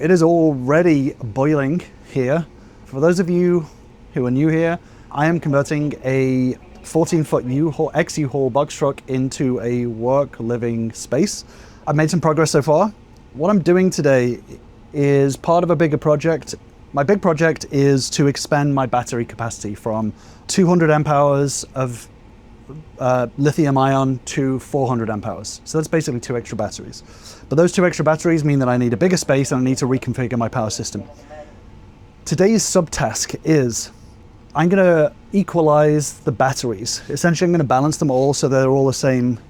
It is already boiling here. For those of you who are new here, I am converting a 14-foot U-Haul, ex-U-Haul box truck into a work living space. I've made some progress so far. What I'm doing today is part of a bigger project. My big project is to expand my battery capacity from 200 amp hours of lithium-ion to 400 amp hours. So that's basically 2 extra batteries. But those 2 extra batteries mean that I need a bigger space and I need to reconfigure my power system. Today's subtask is I'm going to equalize the batteries. Essentially, I'm going to balance them all so they're all the same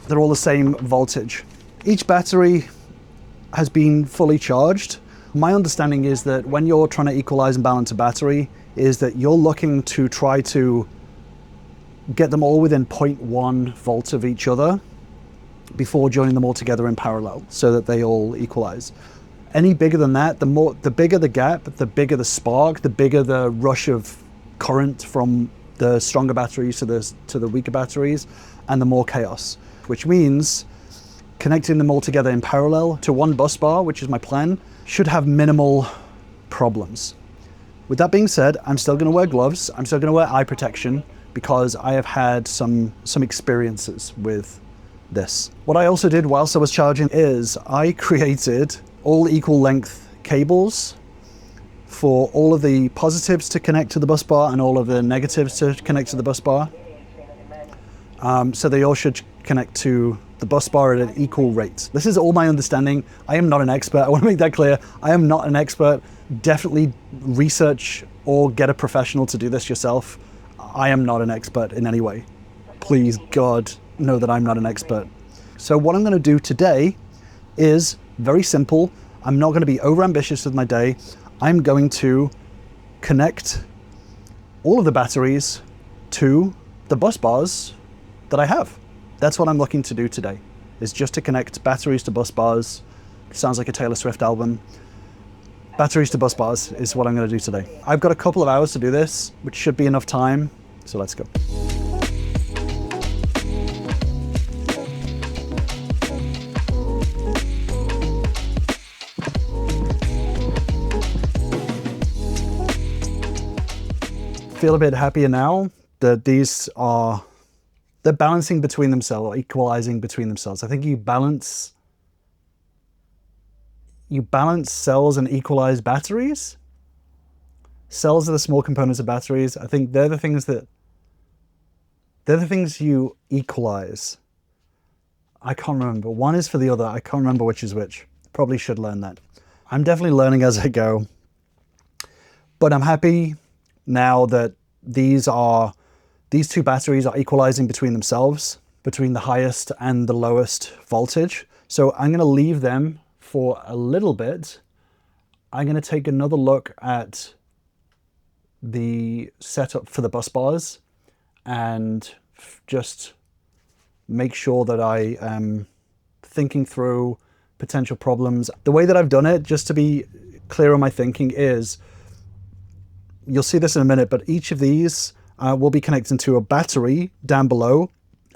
voltage. Each battery has been fully charged. My understanding is that when you're trying to equalize and balance a battery, is that you're looking to try to get them all within 0.1 volts of each other before joining them all together in parallel so that they all equalize. Any bigger than that, the bigger the gap, the bigger the spark, the bigger the rush of current from the stronger batteries to the weaker batteries, and the more chaos. Which means connecting them all together in parallel to one bus bar, which is my plan, should have minimal problems. With that being said, I'm still going to wear gloves. I'm still going to wear eye protection because I have had some experiences with this. What I also did whilst I was charging is I created all equal length cables for all of the positives to connect to the bus bar and all of the negatives to connect to the bus bar. So they all should connect to the bus bar at an equal rate. This is all my understanding. I am not an expert. I want to make that clear. I am not an expert. Definitely research or get a professional to do this yourself. I am not an expert in any way. Please, God, know that I'm not an expert. So what I'm going to do today is very simple. I'm not going to be overambitious with my day. I'm going to connect all of the batteries to the bus bars that I have. That's what I'm looking to do today, is just to connect batteries to bus bars. Sounds like a Taylor Swift album. Batteries to bus bars is what I'm going to do today. I've got a couple of hours to do this, which should be enough time. So let's go. Feel a bit happier now that they're balancing between themselves, or equalizing between themselves. I think you balance cells and equalize batteries. Cells are the small components of batteries. I think they're the things you equalize. I can't remember. One is for the other. I can't remember which is which. Probably should learn that. I'm definitely learning as I go. But I'm happy now that these 2 batteries are equalizing between themselves, between the highest and the lowest voltage. So I'm going to leave them for a little bit. I'm going to take another look at the setup for the bus bars and just make sure that I am thinking through potential problems. The way that I've done it, just to be clear on my thinking, is, you'll see this in a minute, but each of these will be connecting to a battery down below,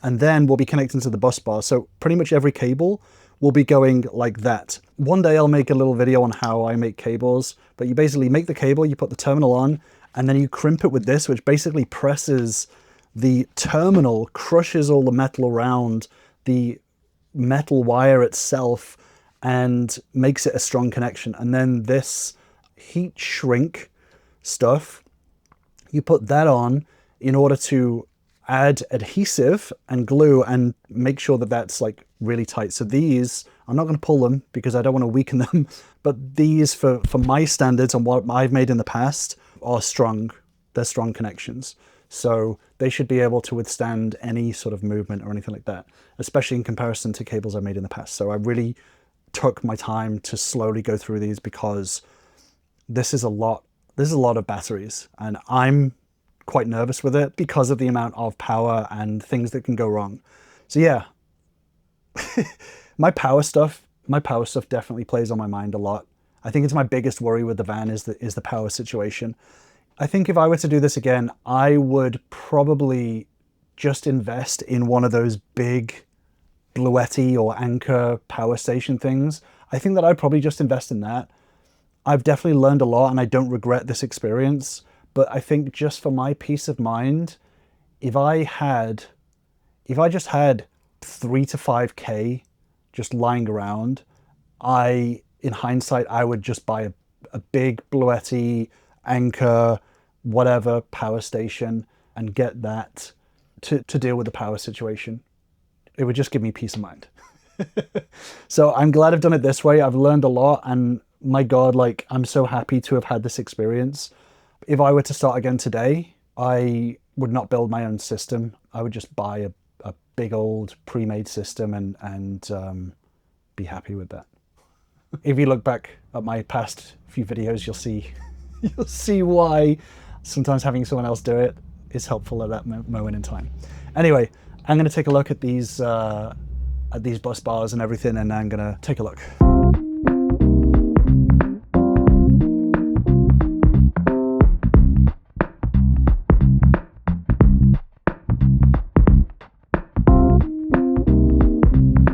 and then we'll be connecting to the bus bar. So pretty much every cable will be going like that. One day I'll make a little video on how I make cables, but you basically make the cable, you put the terminal on, and then you crimp it with this, which basically presses the terminal, crushes all the metal around the metal wire itself, and makes it a strong connection. And then this heat shrink stuff, you put that on in order to add adhesive and glue and make sure that that's like really tight. So these, I'm not going to pull them because I don't want to weaken them, but these for my standards and what I've made in the past are strong. They're strong connections. So they should be able to withstand any sort of movement or anything like that, especially in comparison to cables I made in the past. So I really took my time to slowly go through these because this is a lot of batteries, and I'm quite nervous with it because of the amount of power and things that can go wrong. So yeah, my power stuff definitely plays on my mind a lot. I think it's my biggest worry with the van is the power situation. I think if I were to do this again, I would probably just invest in one of those big Bluetti or Anchor power station things. I think that I'd probably just invest in that. I've definitely learned a lot and I don't regret this experience, but I think just for my peace of mind, if I just had 3 to 5K just lying around, in hindsight, I would just buy a big Bluetti, Anchor, whatever power station and get that to deal with the power situation. It would just give me peace of mind. So I'm glad I've done it this way. I've learned a lot, and my God, like, I'm so happy to have had this experience. If I were to start again today, I would not build my own system. I would just buy a big old pre-made system and be happy with that. If you look back at my past few videos, you'll see why sometimes having someone else do it is helpful at that moment in time. Anyway, I'm going to take a look at these bus bars and everything, and I'm going to take a look.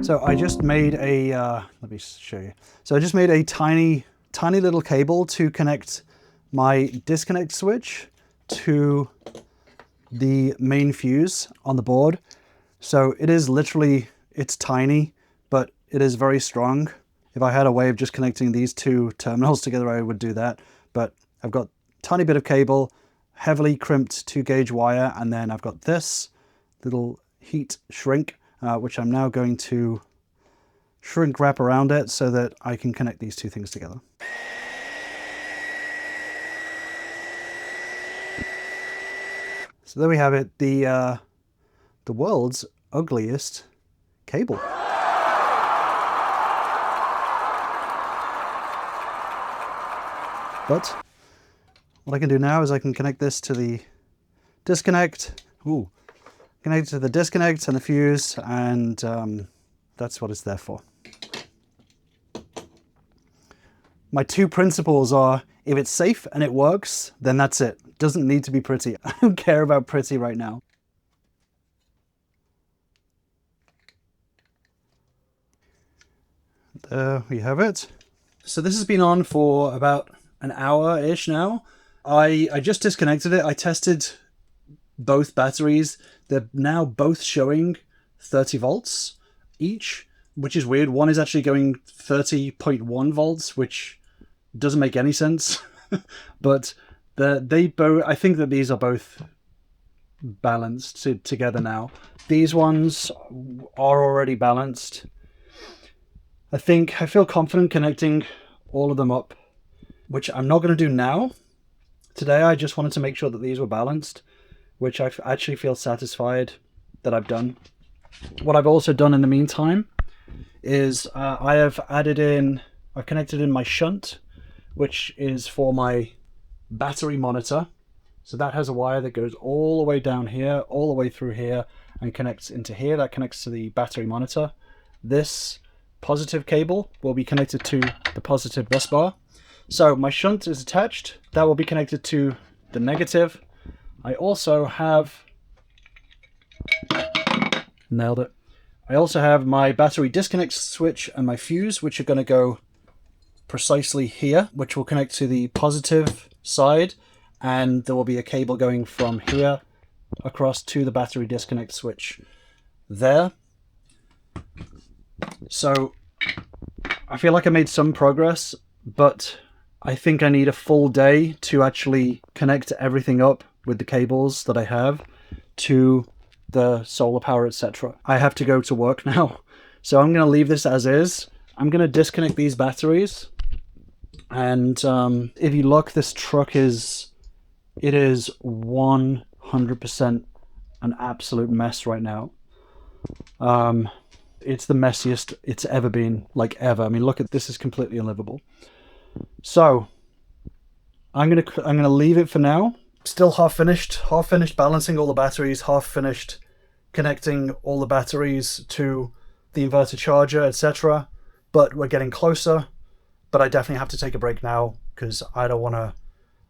So I just made let me show you. So I just made a tiny little cable to connect my disconnect switch to the main fuse on the board. So it is literally, it's tiny, but it is very strong. If I had a way of just connecting these two terminals together, I would do that. But I've got a tiny bit of cable, heavily crimped 2-gauge wire, and then I've got this little heat shrink, which I'm now going to shrink wrap around it so that I can connect these two things together. So there we have it, the world's ugliest cable. But what I can do now is I can connect this to the disconnect. Connect it to the disconnect and the fuse, and that's what it's there for. My two principles are, if it's safe and it works, then that's it. It doesn't need to be pretty. I don't care about pretty right now. There we have it. So this has been on for about an hour-ish now. I just disconnected it. I tested both batteries. They're now both showing 30 volts each, which is weird. One is actually going 30.1 volts, which doesn't make any sense. But I think that these are both balanced together now. These ones are already balanced. I feel confident connecting all of them up, which I'm not going to do now. Today I just wanted to make sure that these were balanced, which I actually feel satisfied that I've done. What I've also done in the meantime is I've connected in my shunt, which is for my battery monitor. So that has a wire that goes all the way down here, all the way through here, and connects into here. That connects to the battery monitor. This positive cable will be connected to the positive bus bar. So my shunt is attached. That will be connected to the negative. I also have... Nailed it. I also have my battery disconnect switch and my fuse, which are going to go precisely here, which will connect to the positive side, and there will be a cable going from here across to the battery disconnect switch there. So I feel like I made some progress, but I think I need a full day to actually connect everything up with the cables that I have to the solar power, etc. I have to go to work now, so I'm going to leave this as is. I'm going to disconnect these batteries, and if you look, this truck is 100% an absolute mess right now. It's the messiest it's ever been, like ever. I mean, look at this, is completely unlivable. So I'm gonna leave it for now. Still half finished balancing all the batteries, half finished connecting all the batteries to the inverter charger, etc. But we're getting closer. But I definitely have to take a break now, because I don't want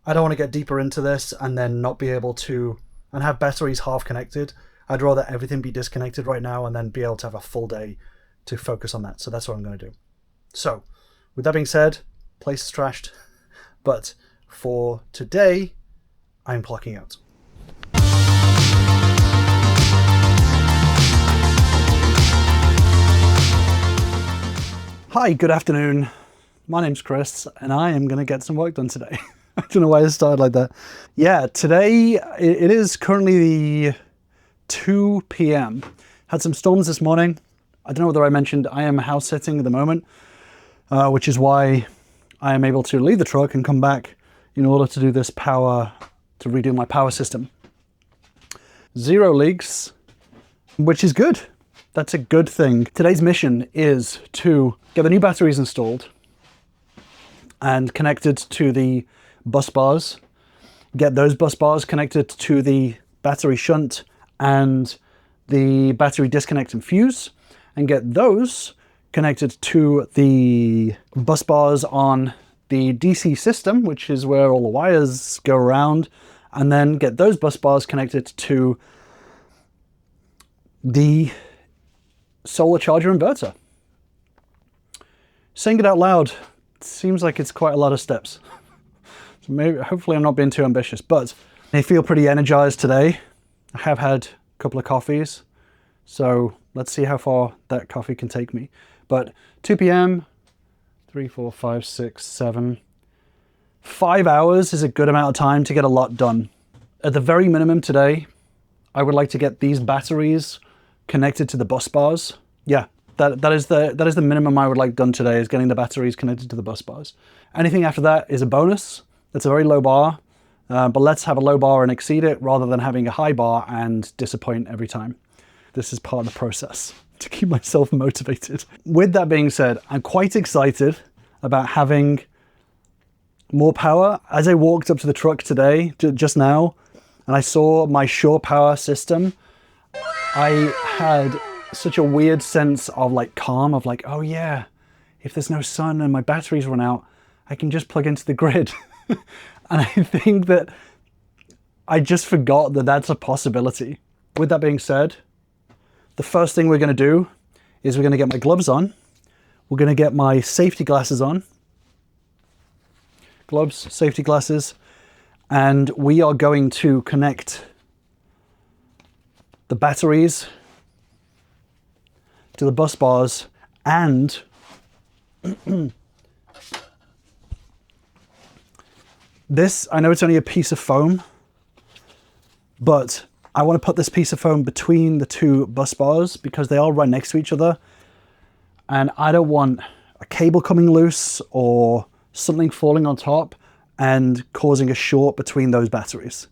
to get deeper into this and then not be able to, and have batteries half connected. I'd rather everything be disconnected right now and then be able to have a full day to focus on that. So that's what I'm going to do. So With that being said, place is trashed, but for today, I'm plucking out. Hi, good afternoon. My name's Chris, and I am going to get some work done today. I don't know why I started like that. Yeah, today it is currently the 2 p.m. Had some storms this morning. I don't know whether I mentioned I am house sitting at the moment, which is why I am able to leave the truck and come back in order to do this to redo my power system. 0 leaks, which is good. That's a good thing. Today's mission is to get the new batteries installed and connected to the bus bars, get those bus bars connected to the battery shunt and the battery disconnect and fuse, and get those connected to the bus bars on the DC system, which is where all the wires go around, and then get those bus bars connected to the solar charger inverter. Saying it out loud seems like it's quite a lot of steps. So hopefully I'm not being too ambitious, but I feel pretty energized today. I have had a couple of coffees, so let's see how far that coffee can take me. But 2 p.m, 3, 4, 5, 6, 7, 5 hours is a good amount of time to get a lot done. At the very minimum today, I would like to get these batteries connected to the bus bars. Yeah, that is the minimum I would like done today, is getting the batteries connected to the bus bars. Anything after that is a bonus. That's a very low bar, but let's have a low bar and exceed it rather than having a high bar and disappoint every time. This is part of the process to keep myself motivated. With that being said, I'm quite excited about having more power. As I walked up to the truck today, just now, and I saw my shore power system, I had such a weird sense of like calm, of like, oh yeah, if there's no sun and my batteries run out, I can just plug into the grid. And I think that I just forgot that that's a possibility. With that being said, the first thing we're going to do is we're going to get my gloves on. We're going to get my safety glasses on. Gloves, safety glasses. And we are going to connect the batteries to the bus bars, and this, I know it's only a piece of foam, but I want to put this piece of foam between the 2 bus bars because they all run next to each other, and I don't want a cable coming loose or something falling on top and causing a short between those batteries.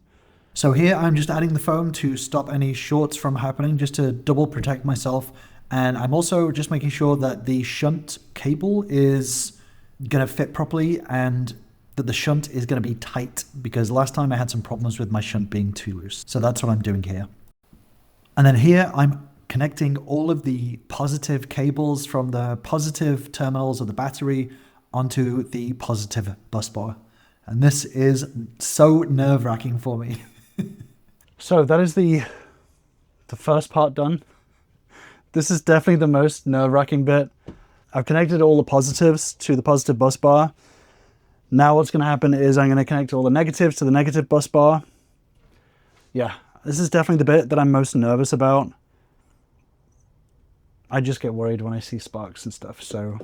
So here I'm just adding the foam to stop any shorts from happening, just to double protect myself. And I'm also just making sure that the shunt cable is going to fit properly and that the shunt is going to be tight, because last time I had some problems with my shunt being too loose. So that's what I'm doing here. And then here I'm connecting all of the positive cables from the positive terminals of the battery onto the positive bus bar. And this is so nerve-wracking for me. So that is the first part done. This is definitely the most nerve-wracking bit. I've connected all the positives to the positive bus bar. Now what's going to happen is I'm going to connect all the negatives to the negative bus bar. Yeah, this is definitely the bit that I'm most nervous about. I just get worried when I see sparks and stuff, so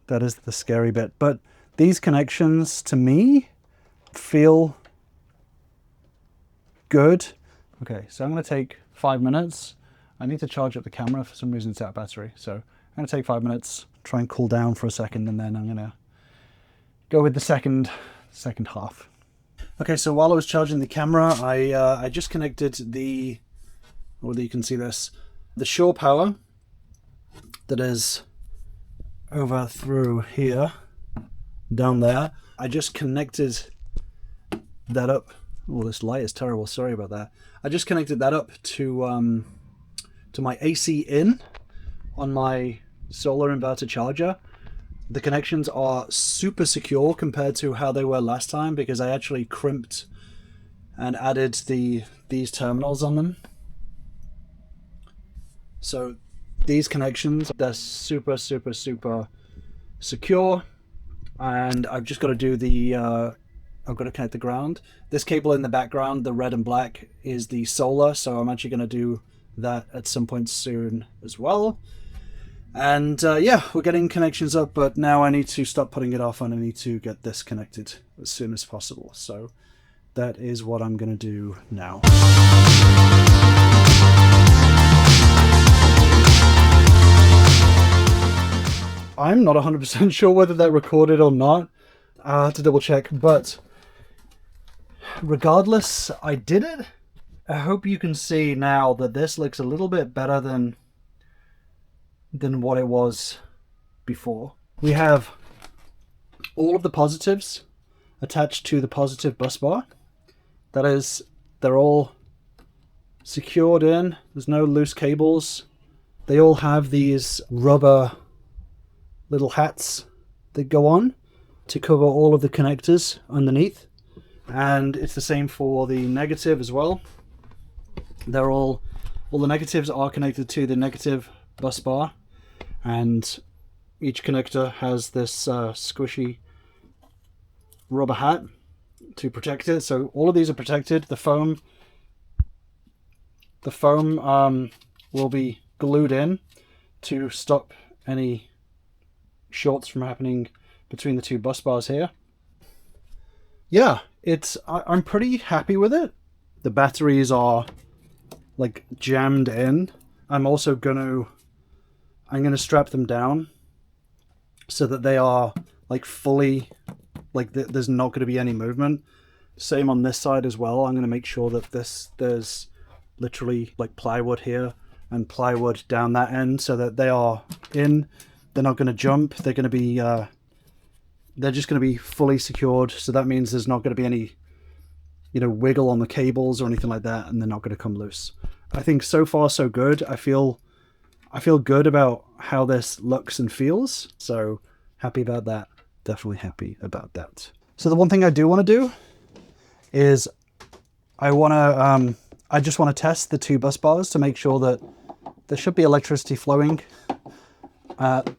that is the scary bit. But these connections, to me, feel good. Okay, so I'm going to take 5 minutes. I need to charge up the camera. For some reason it's out of battery. So I'm going to take 5 minutes, try and cool down for a second, and then I'm going to go with the second half. Okay, so while I was charging the camera, I just connected the, whether you can see this, the shore power that is over through here, down there. I just connected that up. Oh, this light is terrible. Sorry about that. I just connected that up to my AC in on my solar inverter charger. The connections are super secure compared to how they were last time, because I actually crimped and added these terminals on them. So these connections, they're super secure. and I've just got to do the, I've got to connect the ground. This cable in the background, the red and black, is the solar, so I'm actually going to do that at some point soon as well. And yeah, we're getting connections up, but now I need to stop putting it off and I need to get this connected as soon as possible. So that is what I'm going to do now. I'm not 100% sure whether that recorded or not. I'll have to double check, but regardless, I did it. I hope you can see now that this looks a little bit better than what it was before. We have all of the positives attached to the positive bus bar. That is, they're all secured in. There's no loose cables. They all have these rubber little hats that go on to cover all of the connectors underneath. And it's the same for the negative as well. They're all the negatives are connected to the negative bus bar, and each connector has this squishy rubber hat to protect it. So all of these are protected. The foam will be glued in to stop any shorts from happening between the two bus bars here. Yeah, I'm pretty happy with it. The batteries are like jammed in. I'm also I'm gonna strap them down so that they are like fully, like there's not going to be any movement. Same on this side as well. I'm going to make sure that there's literally like plywood here and plywood down that end so that they are in. They're not going to jump. They're going to be they're just going to be fully secured. So that means there's not going to be any, you know, wiggle on the cables or anything like that, and they're not going to come loose. I think so far so good. I feel good about how this looks and feels. So happy about that. Definitely happy about that. So the one thing I do want to do is I just want to test the two bus bars to make sure that there should be electricity flowing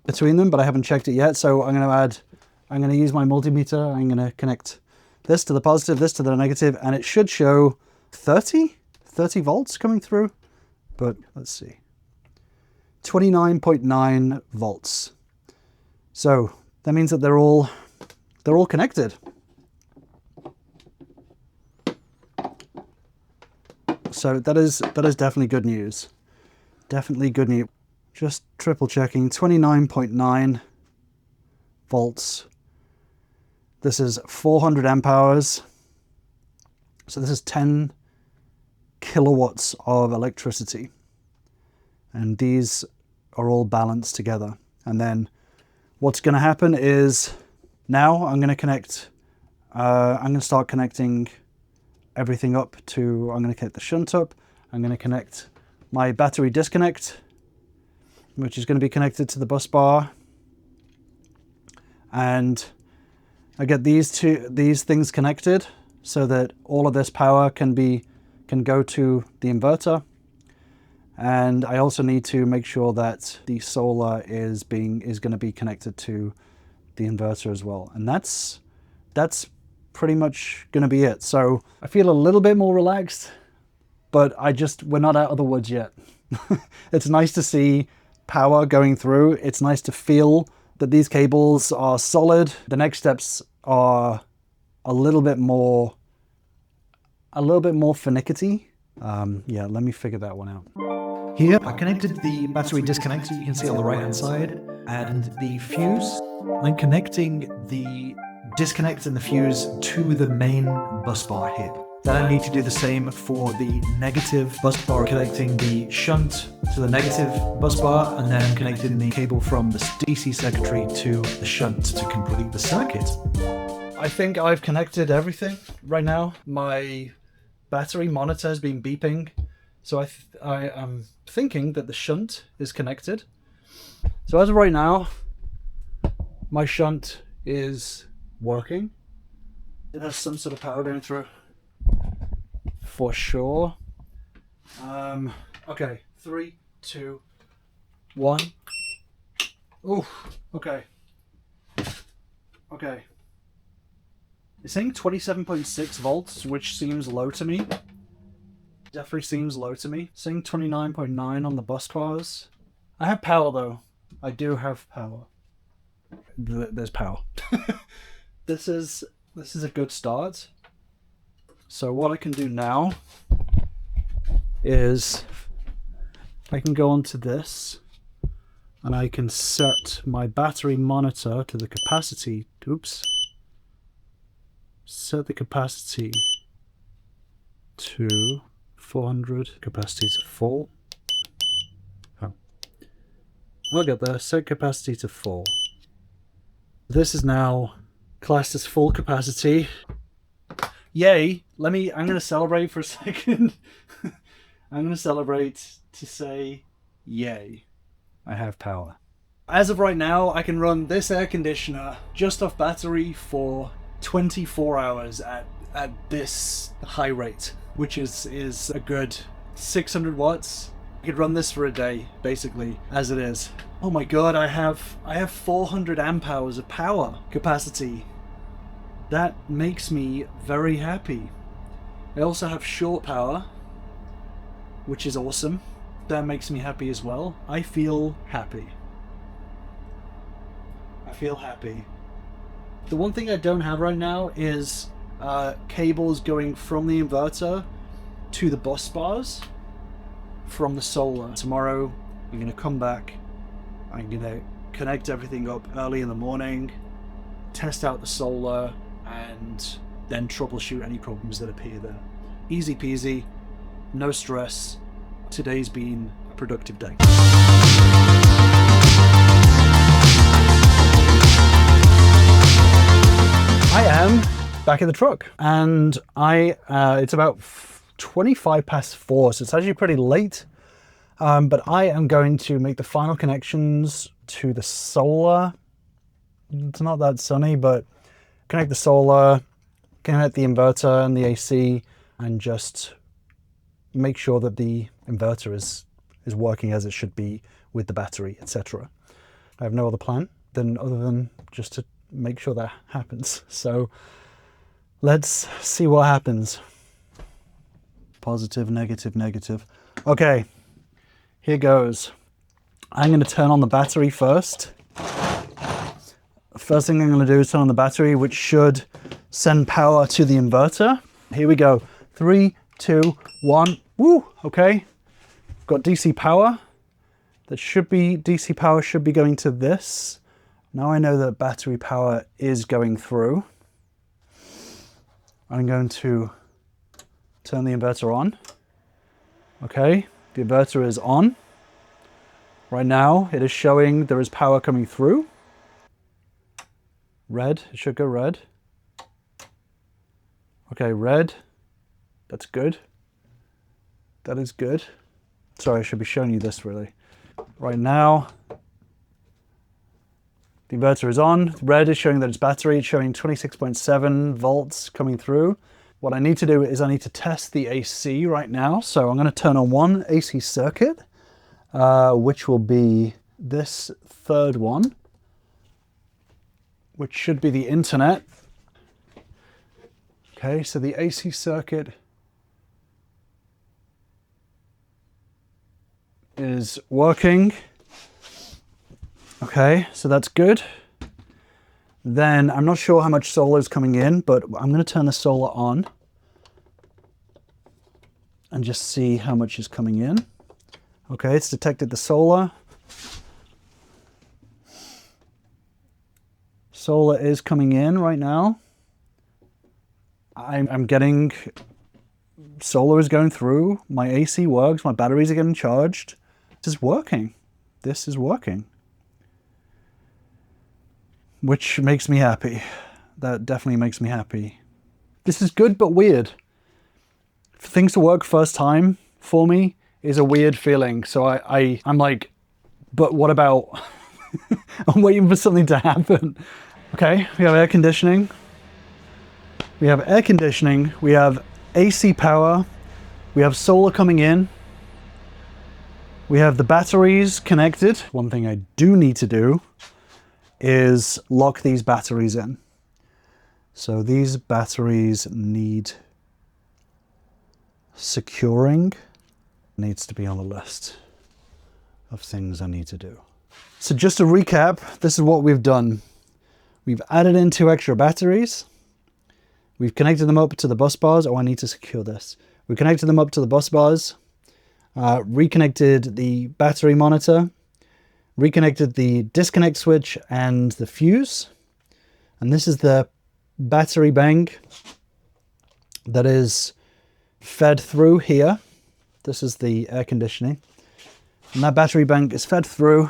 between them, but I haven't checked it yet. So I'm going to use my multimeter. I'm going to connect this to the positive, this to the negative, and it should show 30 volts coming through. But let's see. 29.9 volts. So that means that they're all connected. So that is definitely good news. Definitely good news. Just triple checking. 29.9 volts. This is 400 amp hours. So this is 10 kilowatts of electricity. And these are all balanced together. And then what's going to happen is now I'm going to connect, I'm going to start connecting everything up to, I'm going to connect the shunt up. I'm going to connect my battery disconnect, which is going to be connected to the bus bar. And I get these things connected so that all of this power can go to the inverter. And I also need to make sure that the solar is going to be connected to the inverter as well. And that's pretty much going to be it. So I feel a little bit more relaxed, but we're not out of the woods yet. It's nice to see power going through. It's nice to feel that these cables are solid. The next steps are a little bit more finicky. Yeah, let me figure that one out. Here, I connected the battery disconnector, you can see on the right-hand side, and the fuse. I'm connecting the disconnect and the fuse to the main bus bar here. Then I need to do the same for the negative bus bar, connecting the shunt to the negative bus bar, and then connecting the cable from the DC circuitry to the shunt to complete the circuit. I think I've connected everything right now. My battery monitor has been beeping, so I am thinking that the shunt is connected. So as of right now, my shunt is working. It has some sort of power going through, for sure. Okay, 3, 2, 1. Ooh, okay. Okay. It's saying 27.6 volts, which seems low to me. Definitely seems low to me. It's saying 29.9 on the busbars. I have power though. I do have power. There's power. This is a good start. So what I can do now is I can go onto this and I can set my battery monitor to the capacity. Oops. Set the capacity to 400. Capacity to full. Oh. I'll get there. Set capacity to full. This is now classed as full capacity. Yay! I'm gonna celebrate for a second. I'm gonna celebrate to say, yay. I have power. As of right now, I can run this air conditioner just off battery for 24 hours at this high rate, which is a good 600 watts. I could run this for a day, basically, as it is. Oh my god, I have 400 amp hours of power capacity. That makes me very happy. I also have short power, which is awesome. That makes me happy as well. I feel happy. I feel happy. The one thing I don't have right now is cables going from the inverter to the busbars from the solar. Tomorrow I'm going to come back. I'm going to connect everything up early in the morning, test out the solar, and then troubleshoot any problems that appear there. Easy peasy, no stress. Today's been a productive day. I am back in the truck, and it's about 25 past 4, so it's actually pretty late. But I am going to make the final connections to the solar. It's not that sunny, but connect the solar, connect the inverter and the AC, and just make sure that the inverter is working as it should be with the battery, etc. I have no other plan other than just to make sure that happens. So let's see what happens. Positive, negative, negative. Okay, here goes. I'm going to turn on the battery first. First thing I'm going to do is turn on the battery, which should send power to the inverter. Here we go. 3, 2, 1. Woo! Okay. Got DC power. DC power should be going to this. Now I know that battery power is going through. I'm going to turn the inverter on. Okay, the inverter is on. Right now it is showing there is power coming through. Red, it should go red. Okay, red. That's good. That is good. Sorry, I should be showing you this really. Right now, the inverter is on. Red is showing that it's battery. It's showing 26.7 volts coming through. What I need to do is I need to test the AC right now. So I'm going to turn on one AC circuit, which will be this third one, which should be the internet. Okay, so the AC circuit is working. Okay, so that's good. Then I'm not sure how much solar is coming in, but I'm going to turn the solar on and just see how much is coming in. Okay, it's detected the solar. Solar is coming in right now. I'm getting, solar is going through, my AC works, my batteries are getting charged. This is working. This is working. Which makes me happy. That definitely makes me happy. This is good but weird. For things to work first time for me is a weird feeling. So I'm like, but what about? I'm waiting for something to happen. Okay, we have air conditioning. We have air conditioning. We have AC power. We have solar coming in. We have the batteries connected. One thing I do need to do is lock these batteries in. So these batteries need securing. Needs to be on the list of things I need to do. So just to recap, this is what we've done. We've added in 2 extra batteries. We've connected them up to the bus bars. Oh, I need to secure this. We connected them up to the bus bars, reconnected the battery monitor, reconnected the disconnect switch and the fuse. And this is the battery bank that is fed through here. This is the air conditioning. And that battery bank is fed through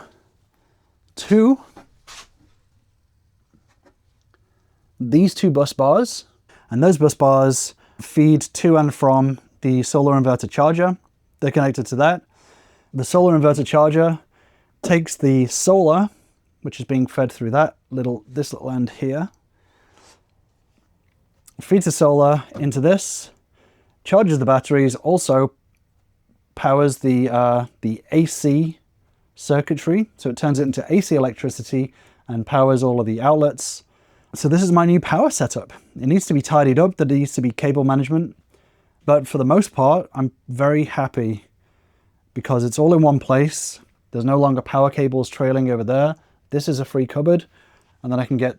to these 2 bus bars. And those bus bars feed to and from the solar inverter charger. They're connected to that. The solar inverter charger takes the solar, which is being fed through this little end here, feeds the solar into this, charges the batteries, also powers the AC circuitry. So it turns it into AC electricity and powers all of the outlets. So this is my new power setup. It needs to be tidied up, there needs to be cable management. But for the most part, I'm very happy because it's all in one place. There's no longer power cables trailing over there. This is a free cupboard. And then I can get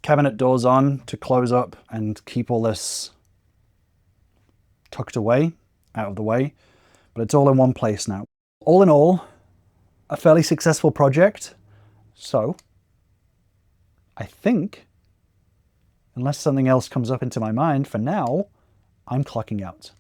cabinet doors on to close up and keep all this tucked away, out of the way. But it's all in one place now. All in all, a fairly successful project. So I think, unless something else comes up into my mind, for now, I'm clocking out.